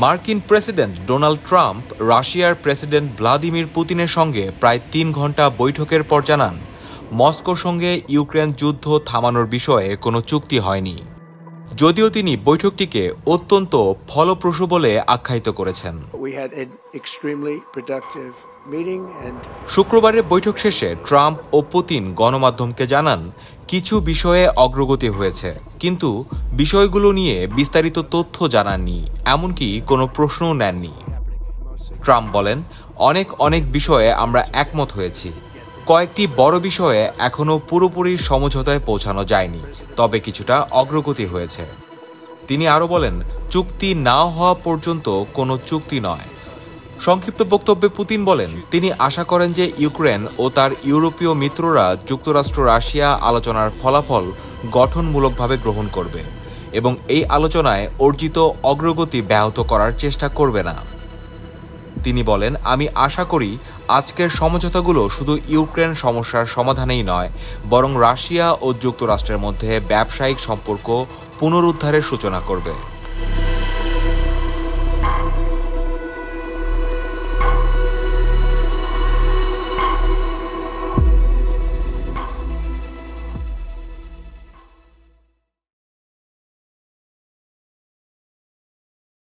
মার্কিন president Donald Trump রাশিয়ার president Vladimir পুতিনের সঙ্গে প্রায় ৩ ঘণ্টা বৈঠকের পর জানান, মস্কোর সঙ্গে ইউক্রেন যুদ্ধ থামানোর বিষয়ে কোনো চুক্তি হয়নি। যদিও তিনি বৈঠকটিকে অত্যন্ত ফলপ্রসূ বলে আখ্যায়িত করেছেন। শুক্রবারের বৈঠক শেষে ট্রাম্প ও পুতিন গণমাধ্যমকে জানান, কিছু বিষয়ে অগ্রগতি হয়েছে, কিন্তু বিষয়গুলো নিয়ে বিস্তারিত তথ্য জানাননি, এমনকি কোনো প্রশ্নও নেননি। ট্রাম্প বলেন, অনেক বিষয়ে আমরা একমত হয়েছি। কয়েকটি বড় বিষয়ে এখনও পুরোপুরি সমঝোতায় পৌঁছানো যায়নি, তবে কিছুটা অগ্রগতি হয়েছে। তিনি আরও বলেন, চুক্তি না হওয়া পর্যন্ত কোনো চুক্তি নয়। সংক্ষিপ্ত বক্তব্যে পুতিন বলেন, তিনি আশা করেন যে ইউক্রেন ও তার ইউরোপীয় মিত্ররা যুক্তরাষ্ট্র রাশিয়া আলোচনার ফলাফল গঠনমূলকভাবে গ্রহণ করবে এবং এই আলোচনায় অর্জিত অগ্রগতি ব্যাহত করার চেষ্টা করবে না। তিনি বলেন, আমি আশা করি আজকের সমঝোতাগুলো শুধু ইউক্রেন সমস্যার সমাধানেই নয়, বরং রাশিয়া ও যুক্তরাষ্ট্রের মধ্যে ব্যবসায়িক সম্পর্ক পুনরুদ্ধারের সূচনা করবে।